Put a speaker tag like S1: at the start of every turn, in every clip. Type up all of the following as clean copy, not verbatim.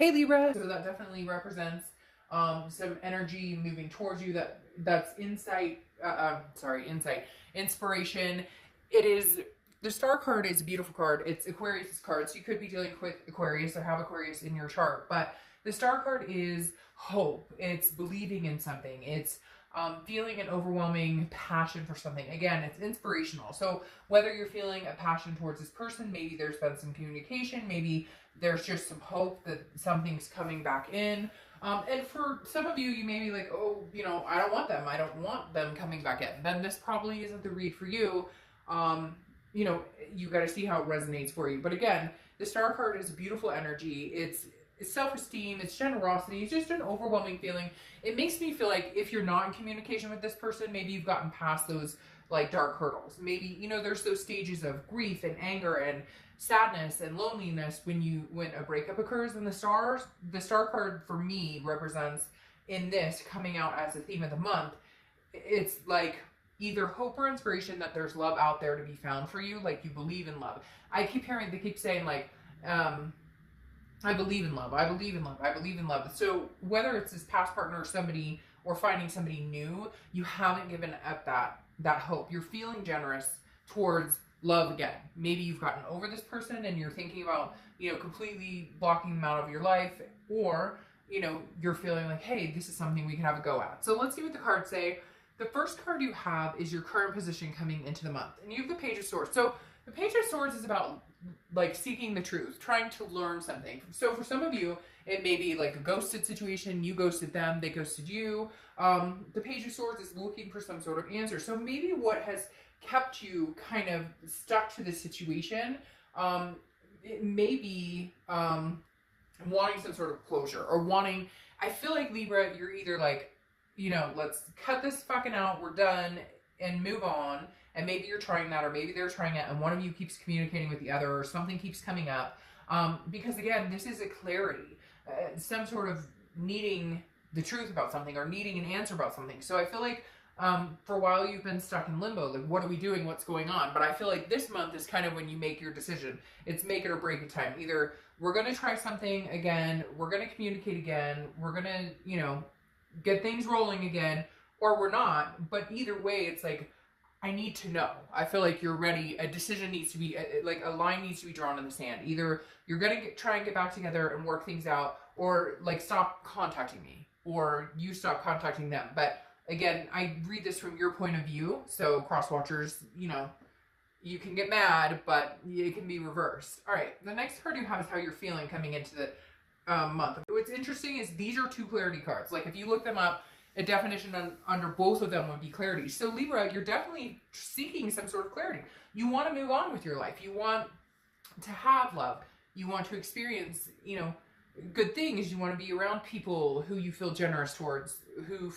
S1: Hey Libra, so that definitely represents some energy moving towards you. That's insight. Insight, inspiration. It is the Star card is a beautiful card. It's Aquarius' card, so you could be dealing with Aquarius or have Aquarius in your chart. But the Star card is hope. It's believing in something. It's feeling an overwhelming passion for something. Again, it's inspirational. So whether you're feeling a passion towards this person, maybe there's been some communication, maybe there's just some hope that something's coming back in. And for some of you, you may be like, oh, you know, I don't want them. I don't want them coming back in. Then this probably isn't the read for you. You know, you got to see how it resonates for you. But again, the Star card is a beautiful energy. It's self-esteem, it's generosity, it's just an overwhelming feeling. It makes me feel like if you're not in communication with this person, maybe you've gotten past those like dark hurdles. Maybe, you know, there's those stages of grief and anger and sadness and loneliness when a breakup occurs. And the Star card for me represents, in this coming out as the theme of the month, it's like either hope or inspiration that there's love out there to be found for you. Like you believe in love. I keep hearing, they keep saying like, I believe in love. I believe in love. I believe in love. So whether it's this past partner or somebody, or finding somebody new, you haven't given up that hope. You're feeling generous towards love again. Maybe you've gotten over this person and you're thinking about, you know, completely blocking them out of your life, or, you know, you're feeling like, hey, this is something we can have a go at. So let's see what the cards say. The first card you have is your current position coming into the month, and you have the Page of Swords. So the Page of Swords is about like seeking the truth, trying to learn something. So for some of you, it may be like a ghosted situation. You ghosted them, they ghosted you. The Page of Swords is looking for some sort of answer. So maybe what has kept you kind of stuck to this situation, it may be wanting some sort of closure, or wanting, I feel like Libra, you're either like, you know, let's cut this fucking out, we're done, and move on. And maybe you're trying that, or maybe they're trying it, and one of you keeps communicating with the other, or something keeps coming up. Because again, this is a clarity, some sort of needing the truth about something, or needing an answer about something. So I feel like for a while you've been stuck in limbo, like what are we doing, what's going on? But I feel like this month is kind of when you make your decision. It's make it or break it time. Either we're going to try something again, we're going to communicate again, we're going to, you know, get things rolling again, or we're not. But either way, it's like, I need to know. I feel like you're ready. A decision needs to be, like a line needs to be drawn in the sand. Either you're going to try and get back together and work things out, or like stop contacting me, or you stop contacting them. But again, I read this from your point of view. So cross watchers, you know, you can get mad, but it can be reversed. All right. The next card you have is how you're feeling coming into the month. What's interesting is these are two clarity cards. Like if you look them up, a definition under both of them would be clarity. So Libra, you're definitely seeking some sort of clarity. You want to move on with your life. You want to have love. You want to experience, you know, good things. You want to be around people who you feel generous towards, who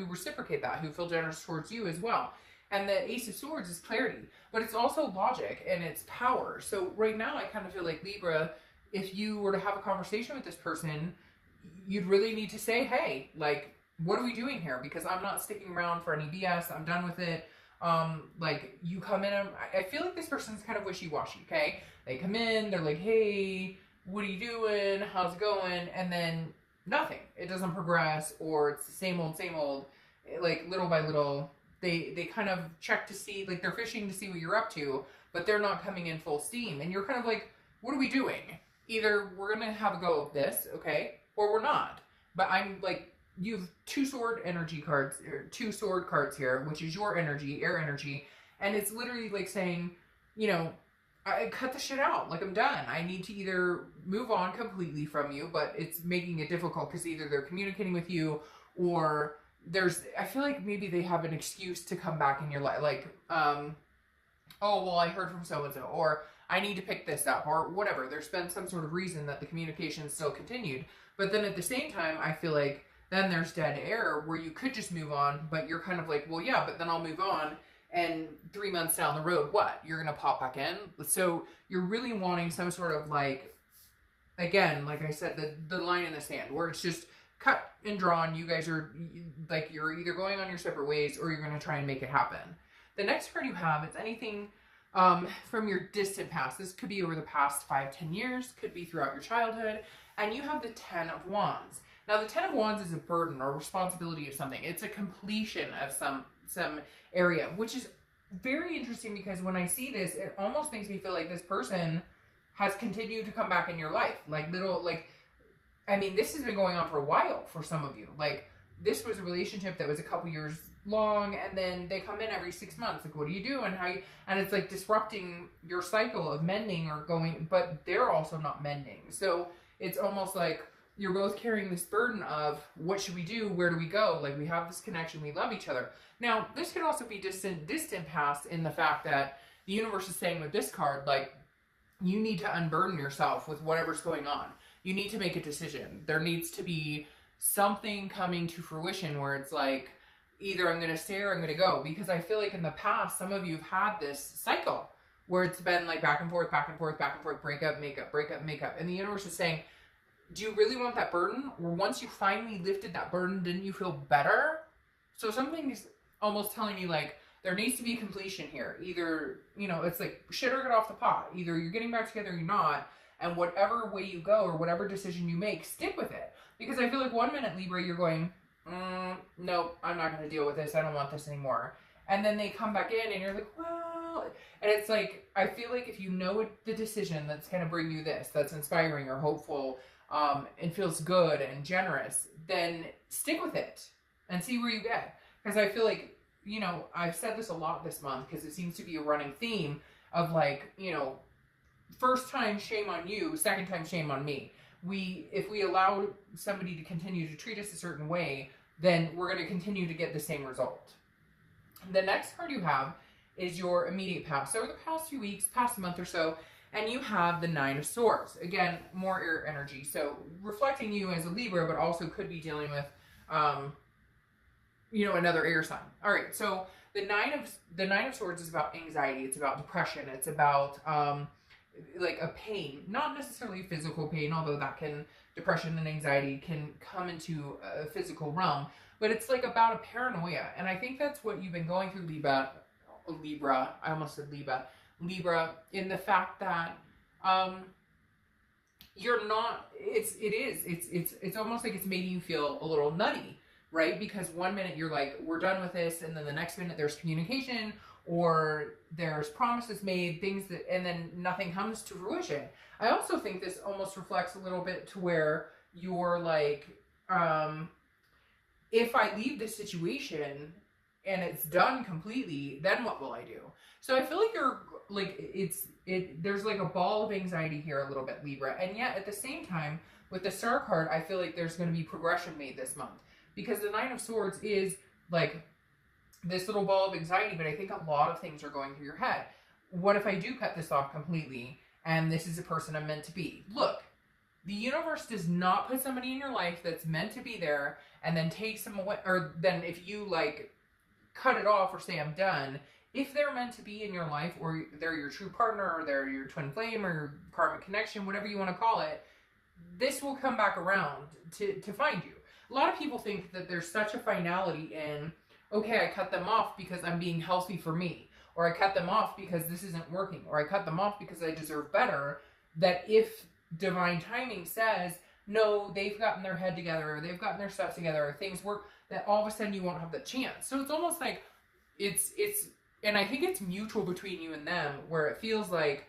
S1: reciprocate that, who feel generous towards you as well. And the Ace of Swords is clarity, but it's also logic and it's power. So right now I kind of feel like Libra, if you were to have a conversation with this person, you'd really need to say, hey, like, what are we doing here? Because I'm not sticking around for any BS. I'm done with it. Like you come in, I feel like this person's kind of wishy-washy, okay? They come in, they're like, hey, what are you doing? How's it going? And then nothing. It doesn't progress, or it's the same old, like little by little. They kind of check to see, like they're fishing to see what you're up to, but they're not coming in full steam. And you're kind of like, what are we doing? Either we're going to have a go of this, okay, or we're not. But I'm like, you have two sword cards here, which is your energy, air energy. And it's literally like saying, you know, I cut the shit out. Like I'm done. I need to either move on completely from you, but it's making it difficult because either they're communicating with you, or I feel like maybe they have an excuse to come back in your life. Like, oh, well, I heard from so-and-so, or I need to pick this up, or whatever. There's been some sort of reason that the communication still continued. But then at the same time, I feel like then there's dead air where you could just move on, but you're kind of like, well, yeah, but then I'll move on. And 3 months down the road, what? You're going to pop back in? So you're really wanting some sort of like, again, like I said, the line in the sand where it's just cut and drawn. You guys are like, you're either going on your separate ways, or you're going to try and make it happen. The next card you have is anything from your distant past. This could be over the past 5-10 years, could be throughout your childhood. and you have the 10 of Wands. Now, the 10 of Wands is a burden or responsibility of something. It's a completion of some area, which is very interesting because when I see this, it almost makes me feel like this person has continued to come back in your life. I mean, this has been going on for a while for some of you. Like, this was a relationship that was a couple years long, and then they come in every 6 months. Like, what do you do? And it's like disrupting your cycle of mending or going, but they're also not mending. So it's almost like you're both carrying this burden of what should we do? Where do we go? Like, we have this connection. We love each other. Now, this could also be distant past in the fact that the universe is saying with this card, like, you need to unburden yourself with whatever's going on. You need to make a decision. There needs to be something coming to fruition where it's like, either I'm going to stay or I'm going to go. Because I feel like in the past, some of you have had this cycle where it's been like back and forth, back and forth, back and forth, break up, make up, break up, make up. And the universe is saying, do you really want that burden? Or once you finally lifted that burden, didn't you feel better? So something is almost telling you, like, there needs to be completion here. Either, you know, it's like shit or get off the pot. Either you're getting back together or you're not. And whatever way you go or whatever decision you make, stick with it. Because I feel like 1 minute, Libra, you're going, nope, I'm not going to deal with this. I don't want this anymore. And then they come back in and you're like, well, and it's like, I feel like if you know the decision that's going to bring you this, that's inspiring or hopeful, and feels good and generous, then stick with it and see where you get. Because I feel like, you know, I've said this a lot this month because it seems to be a running theme of, like, you know, first time, shame on you. Second time, shame on me. If we allow somebody to continue to treat us a certain way, then we're going to continue to get the same result. The next card you have is your immediate past. So over the past few weeks, past month or so, and you have the 9 of Swords. Again, more air energy. So reflecting you as a Libra, but also could be dealing with, you know, another air sign. All right. So the 9 of Swords is about anxiety. It's about depression. It's about, like a pain, not necessarily physical pain, although depression and anxiety can come into a physical realm, but it's like about a paranoia. And I think that's what you've been going through, Libra, I almost said Libra, in the fact that, you're not, it's almost like it's making you feel a little nutty, right? Because 1 minute you're like, we're done with this. And then the next minute there's communication, or there's promises made, and then nothing comes to fruition. I also think this almost reflects a little bit to where you're like, if I leave this situation and it's done completely, then what will I do? So I feel like you're like, there's like a ball of anxiety here a little bit, Libra. And yet at the same time, with the Star card, I feel like there's going to be progression made this month, because the 9 of Swords is like this little ball of anxiety, but I think a lot of things are going through your head. What if I do cut this off completely and this is a person I'm meant to be? Look, the universe does not put somebody in your life that's meant to be there and then takes them away, or then if you like cut it off or say I'm done, if they're meant to be in your life, or they're your true partner, or they're your twin flame, or your karmic connection, whatever you want to call it, this will come back around to find you. A lot of people think that there's such a finality in, okay, I cut them off because I'm being healthy for me, or I cut them off because this isn't working, or I cut them off because I deserve better, that if divine timing says, no, they've gotten their head together, or they've gotten their stuff together, or things work, that all of a sudden you won't have the chance. So it's almost like, and I think it's mutual between you and them, where it feels like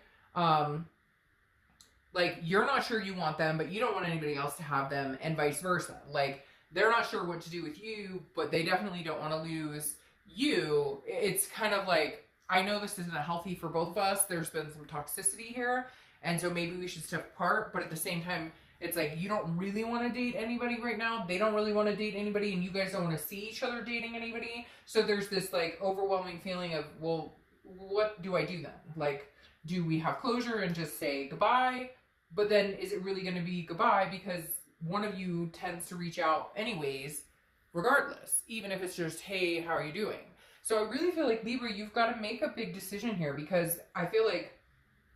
S1: you're not sure you want them, but you don't want anybody else to have them, and vice versa. Like, they're not sure what to do with you, but they definitely don't want to lose you. It's kind of like, I know this isn't healthy for both of us. There's been some toxicity here, and so maybe we should step apart. But at the same time, it's like, you don't really want to date anybody right now. They don't really want to date anybody, and you guys don't want to see each other dating anybody. So there's this like overwhelming feeling of, well, what do I do then? Like, do we have closure and just say goodbye? But then is it really going to be goodbye? Because one of you tends to reach out anyways, regardless, even if it's just, hey, how are you doing? So I really feel like, Libra, you've got to make a big decision here, because I feel like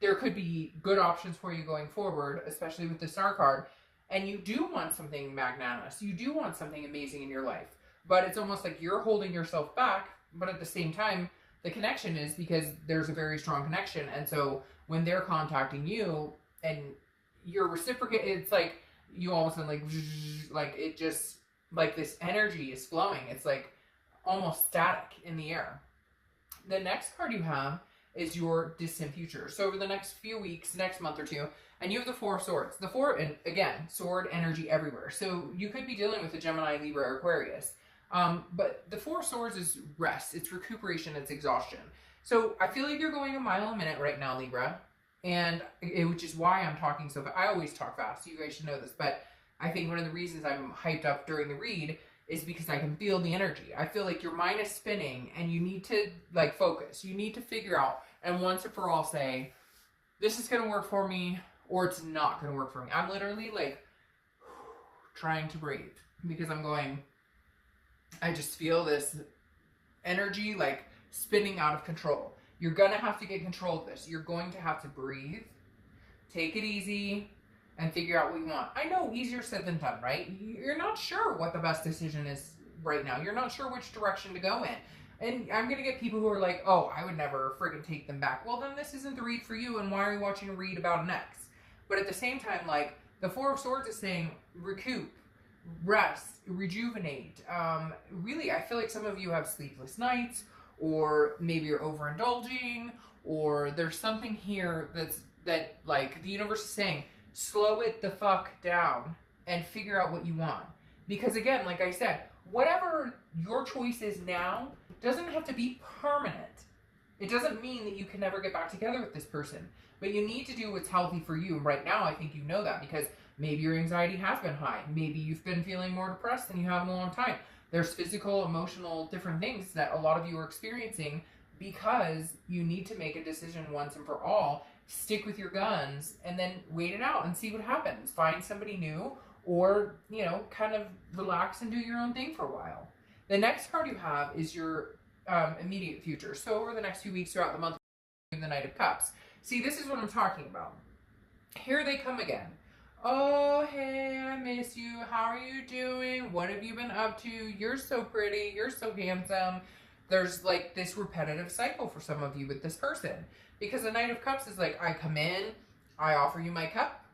S1: there could be good options for you going forward, especially with the Star card. And you do want something magnanimous. You do want something amazing in your life. But it's almost like you're holding yourself back. But at the same time, the connection is because there's a very strong connection. And so when they're contacting you and you're reciprocating, it's like you all of a sudden like it just, like this energy is flowing. It's like almost static in the air. The next card you have is your distant future. So over the next few weeks, next month or two, and you have the Four of Swords. The Four, and again, sword energy everywhere. So you could be dealing with a Gemini, Libra, or Aquarius. But the Four of Swords is rest, it's recuperation, it's exhaustion. So I feel like you're going a mile a minute right now, Libra. And which is why I'm talking so fast. I always talk fast. You guys should know this. But I think one of the reasons I'm hyped up during the read is because I can feel the energy. I feel like your mind is spinning and you need to like focus. You need to figure out and once and for all say, this is going to work for me or it's not going to work for me. I'm literally like trying to breathe because I'm going, I just feel this energy like spinning out of control. You're going to have to get control of this. You're going to have to breathe, take it easy, and figure out what you want. I know, easier said than done, right? You're not sure what the best decision is right now. You're not sure which direction to go in. And I'm going to get people who are like, oh, I would never friggin' take them back. Well, then this isn't the read for you, and why are you watching a read about an ex? But at the same time, like, the Four of Swords is saying recoup, rest, rejuvenate. Really, I feel like some of you have sleepless nights, or maybe you're overindulging, or there's something here that like the universe is saying, slow it the fuck down and figure out what you want. Because again, like I said, whatever your choice is now doesn't have to be permanent. It doesn't mean that you can never get back together with this person, but you need to do what's healthy for you. And right now, I think you know that because maybe your anxiety has been high. Maybe you've been feeling more depressed than you have in a long time. There's physical, emotional, different things that a lot of you are experiencing because you need to make a decision once and for all. Stick with your guns and then wait it out and see what happens. Find somebody new or, you know, kind of relax and do your own thing for a while. The next card you have is your immediate future. So over the next few weeks throughout the month, the Knight of Cups. See, this is what I'm talking about. Here they come again. Oh, hey, I miss you. How are you doing? What have you been up to? You're so pretty. You're so handsome. There's like this repetitive cycle for some of you with this person. Because the Knight of Cups is like, I come in, I offer you my cup,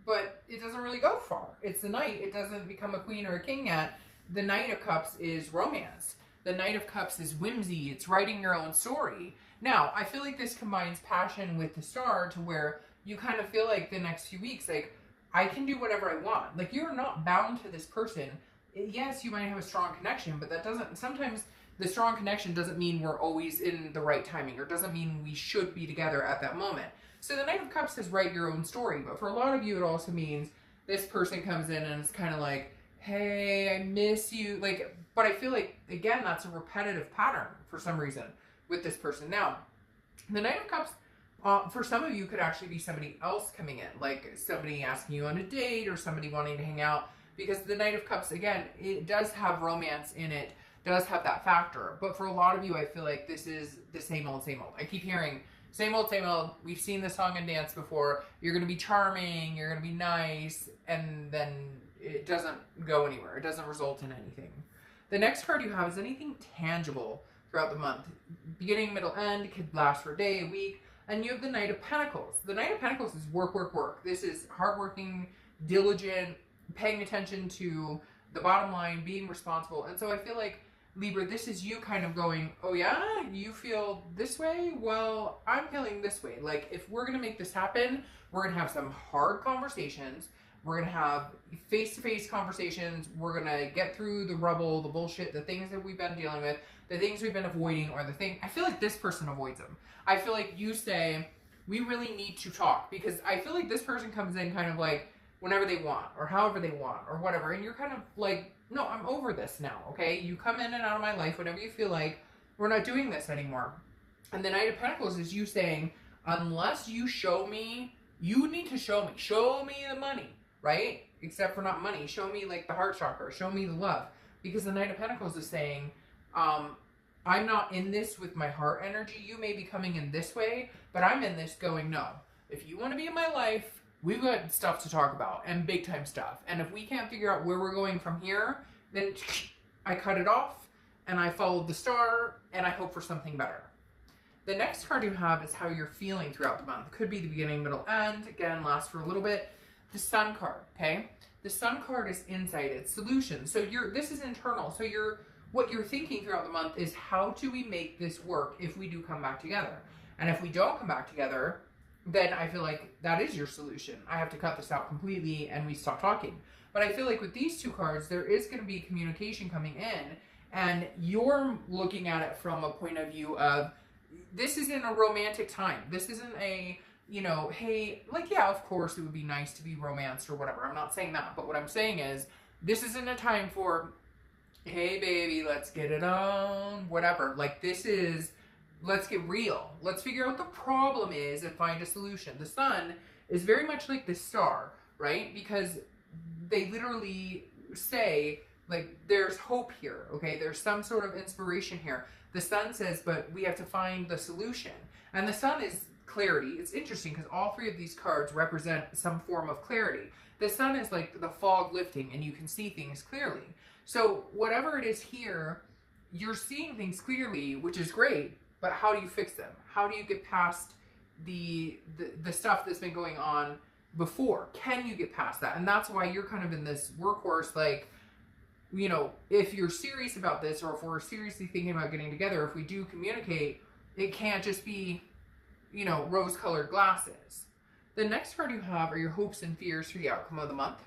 S1: but it doesn't really go far. It's the Knight. It doesn't become a queen or a king yet. The Knight of Cups is romance. The Knight of Cups is whimsy. It's writing your own story. Now, I feel like this combines passion with the Star to where you kind of feel like the next few weeks, like, I can do whatever I want. Like, you're not bound to this person. Yes, you might have a strong connection, but that doesn't, sometimes the strong connection doesn't mean we're always in the right timing, or doesn't mean we should be together at that moment. So the Knight of Cups says write your own story, but for a lot of you, it also means this person comes in and it's kind of like, hey, I miss you. Like, but I feel like, again, that's a repetitive pattern for some reason with this person. Now, the Knight of Cups, for some of you, could actually be somebody else coming in, like somebody asking you on a date or somebody wanting to hang out, because the Knight of Cups, again, it does have romance in it, does have that factor. But for a lot of you, I feel like this is the same old, same old. I keep hearing same old, same old. We've seen this song and dance before. You're going to be charming, you're going to be nice, and then it doesn't go anywhere. It doesn't result in anything. The next card you have is anything tangible throughout the month. Beginning, middle, end, could last for a day, a week. And you have the Knight of Pentacles. The Knight of Pentacles is work, work, work. This is hardworking, diligent, paying attention to the bottom line, being responsible. And so I feel like, Libra, this is you kind of going, oh yeah, you feel this way? Well, I'm feeling this way. Like, if we're going to make this happen, we're going to have some hard conversations. We're going to have face-to-face conversations. We're going to get through the rubble, the bullshit, the things that we've been dealing with, the things we've been avoiding, or the thing. I feel like this person avoids them. I feel like you say, we really need to talk, because I feel like this person comes in kind of like whenever they want, or however they want, or whatever, and you're kind of like, no, I'm over this now, okay? You come in and out of my life whenever you feel like, we're not doing this anymore. And the Knight of Pentacles is you saying, unless you show me, you need to show me the money, right? Except for not money. Show me like the heart chakra. Show me the love. Because the Knight of Pentacles is saying, I'm not in this with my heart energy. You may be coming in this way, but I'm in this going, no. If you want to be in my life, we've got stuff to talk about, and big time stuff. And if we can't figure out where we're going from here, then I cut it off, and I followed the star, and I hope for something better. The next card you have is how you're feeling throughout the month. Could be the beginning, middle, end. Again, lasts for a little bit. the Sun card, okay? The Sun card is insight, it's solution. So this is internal. So what you're thinking throughout the month is, how do we make this work if we do come back together? And if we don't come back together, then I feel like that is your solution. I have to cut this out completely and we stop talking. But I feel like with these two cards, there is going to be communication coming in, and you're looking at it from a point of view of, this isn't a romantic time. This isn't a, you know, hey, like, yeah, of course it would be nice to be romanced or whatever. I'm not saying that. But what I'm saying is, this isn't a time for, hey, baby, let's get it on, whatever. Like, this is, let's get real. Let's figure out what the problem is and find a solution. The Sun is very much like the star, right? Because they literally say, like, there's hope here, okay? There's some sort of inspiration here. The Sun says, but we have to find the solution. And the Sun is clarity. It's interesting because all three of these cards represent some form of clarity. The Sun is like the fog lifting and you can see things clearly. So whatever it is here, you're seeing things clearly, which is great, but how do you fix them? How do you get past the stuff that's been going on before? Can you get past that? And that's why you're kind of in this workhorse, like, you know, if you're serious about this, or if we're seriously thinking about getting together, if we do communicate, it can't just be, you know, rose-colored glasses. The next card you have are your hopes and fears for the outcome of the month.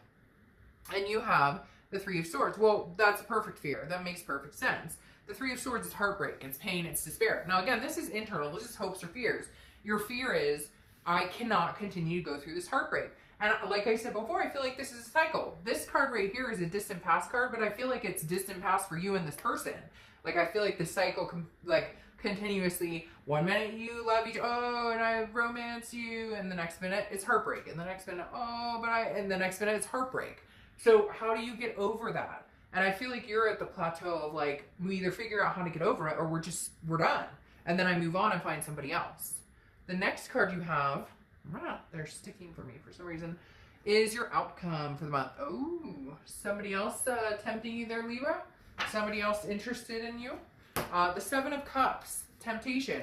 S1: And you have the Three of Swords. Well, that's a perfect fear. That makes perfect sense. The Three of Swords is heartbreak, it's pain, it's despair. Now again, this is internal, this is hopes or fears. Your fear is, I cannot continue to go through this heartbreak. And like I said before, I feel like this is a cycle. This card right here is a distant past card, but I feel like it's distant past for you and this person. Like, I feel like the cycle, continuously, one minute you love each, oh, and I romance you, and the next minute it's heartbreak, and the next minute, oh, and the next minute it's heartbreak. So how do you get over that? And I feel like you're at the plateau of, like, we either figure out how to get over it, or we're done. And then I move on and find somebody else. The next card you have, they're sticking for me for some reason, is your outcome for the month. Oh, somebody else tempting you there, Libra? Somebody else interested in you? The Seven of Cups, temptation,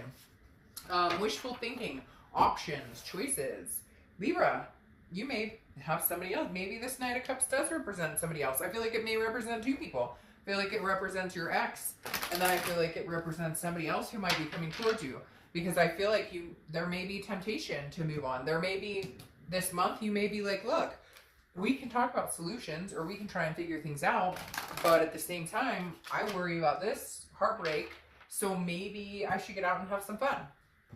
S1: wishful thinking, options, choices. Libra, you may have somebody else. Maybe this Knight of Cups does represent somebody else. I feel like it may represent two people. I feel like it represents your ex, and then I feel like it represents somebody else who might be coming towards you. Because I feel like there may be temptation to move on. There may be, this month, you may be like, look, we can talk about solutions, or we can try and figure things out, but at the same time, I worry about this heartbreak, so maybe I should get out and have some fun.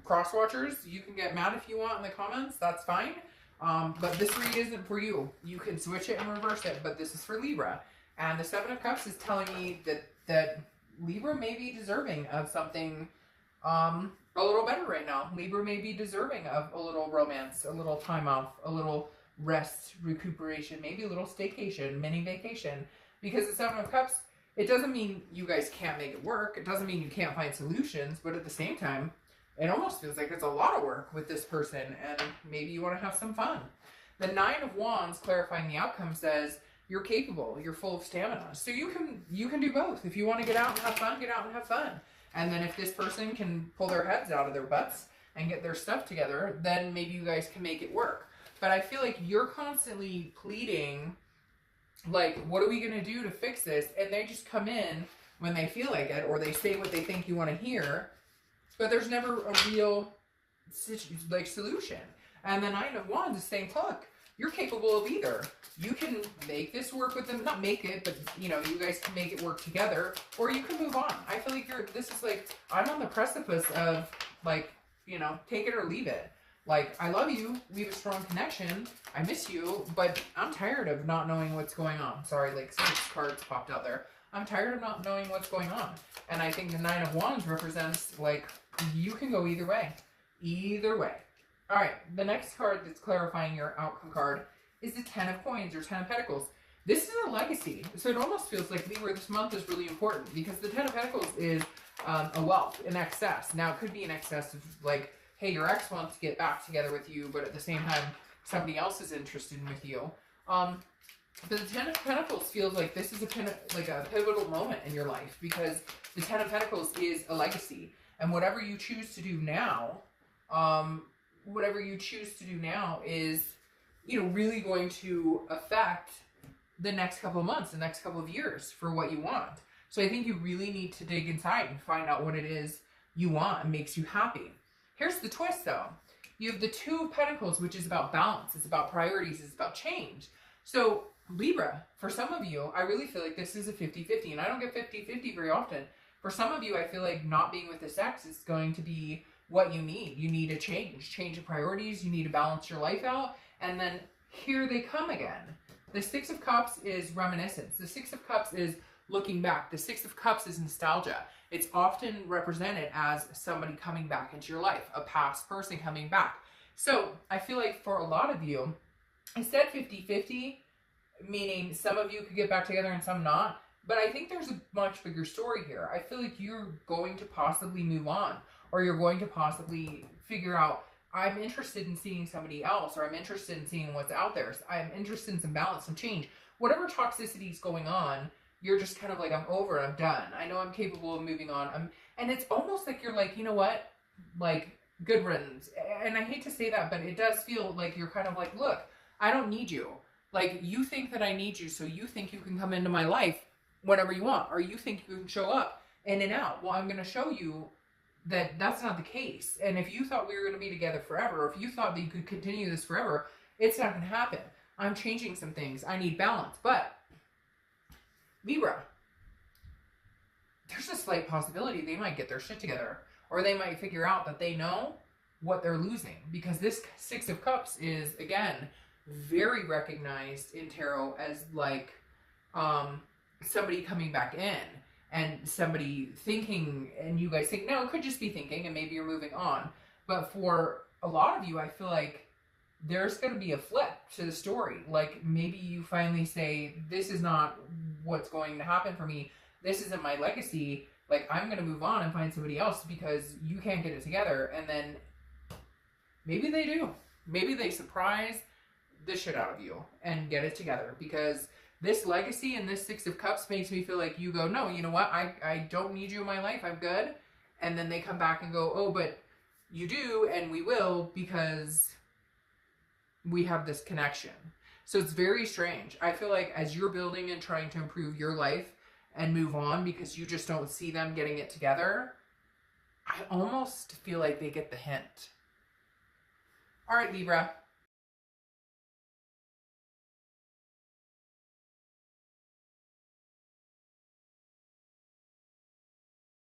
S1: Cross watchers, you can get mad if you want in the comments, that's fine. But this read isn't for you. You can switch it and reverse it, but this is for Libra. And the Seven of Cups is telling me that Libra may be deserving of something a little better right now. Libra may be deserving of a little romance, a little time off, a little rest, recuperation, maybe a little staycation, mini vacation. Because the Seven of Cups, it doesn't mean you guys can't make it work. It doesn't mean you can't find solutions, but at the same time, it almost feels like it's a lot of work with this person, and maybe you want to have some fun. The Nine of Wands, clarifying the outcome, says you're capable, you're full of stamina. So you can do both. If you want to get out and have fun, get out and have fun. And then if this person can pull their heads out of their butts and get their stuff together, then maybe you guys can make it work. But I feel like you're constantly pleading, like, what are we going to do to fix this? And they just come in when they feel like it, or they say what they think you want to hear. But there's never a real, like, solution. And the Nine of Wands is saying, look, you're capable of either. You can make this work with them. Not make it, but, you know, you guys can make it work together. Or you can move on. I feel like this is like, I'm on the precipice of, like, you know, take it or leave it. Like, I love you. We have a strong connection. I miss you. But I'm tired of not knowing what's going on. Sorry, like, 6 cards popped out there. I'm tired of not knowing what's going on. And I think the Nine of Wands represents, like, you can go either way. Either way. All right, the next card that's clarifying your outcome card is the Ten of Coins, or Ten of Pentacles. This is a legacy. So it almost feels like Libra this month is really important, because the Ten of Pentacles is a wealth, an excess. Now, it could be an excess of, like, hey, your ex wants to get back together with you, but at the same time, somebody else is interested with you. But the Ten of Pentacles feels like this is a pivotal moment in your life, because the Ten of Pentacles is a legacy. And whatever you choose to do now, is, really going to affect the next couple of months, the next couple of years for what you want. So I think you really need to dig inside and find out what it is you want and makes you happy. Here's the twist though. You have the Two of Pentacles, which is about balance. It's about priorities. It's about change. So Libra, for some of you, I really feel like this is a 50-50, and I don't get 50-50 very often. For some of you, I feel like not being with this ex is going to be what you need. You need a change of priorities. You need to balance your life out. And then here they come again. The Six of Cups is reminiscence. The Six of Cups is looking back. The Six of Cups is nostalgia. It's often represented as somebody coming back into your life, a past person coming back. So I feel like for a lot of you, instead 50-50, meaning some of you could get back together and some not, but I think there's a much bigger story here. I feel like you're going to possibly move on, or you're going to possibly figure out, I'm interested in seeing somebody else, or I'm interested in seeing what's out there. So I'm interested in some balance, some change. Whatever toxicity is going on, you're just kind of like, I'm over, I'm done. I know I'm capable of moving on. And it's almost like you're like, you know what? Like, good riddance. And I hate to say that, but it does feel like you're kind of like, look, I don't need you. Like, you think that I need you, so you think you can come into my life whenever you want, or you think you can show up in and out. Well, I'm going to show you that that's not the case. And if you thought we were going to be together forever, or if you thought that you could continue this forever, it's not going to happen. I'm changing some things. I need balance. But Libra, there's a slight possibility they might get their shit together, or they might figure out that they know what they're losing, because this Six of Cups is, again, very recognized in tarot as like somebody coming back in, and somebody thinking, and you guys think, no, it could just be thinking, and maybe you're moving on. But for a lot of you, I feel like there's going to be a flip to the story. Like, maybe you finally say, this is not what's going to happen for me. This isn't my legacy. Like, I'm going to move on and find somebody else because you can't get it together. And then maybe they do. Maybe they surprise the shit out of you and get it together, because this legacy and this Six of Cups makes me feel like you go, no, you know what? I don't need you in my life. I'm good. And then they come back and go, oh, but you do, and we will, because we have this connection. So it's very strange. I feel like as you're building and trying to improve your life and move on because you just don't see them getting it together, I almost feel like they get the hint. All right, Libra.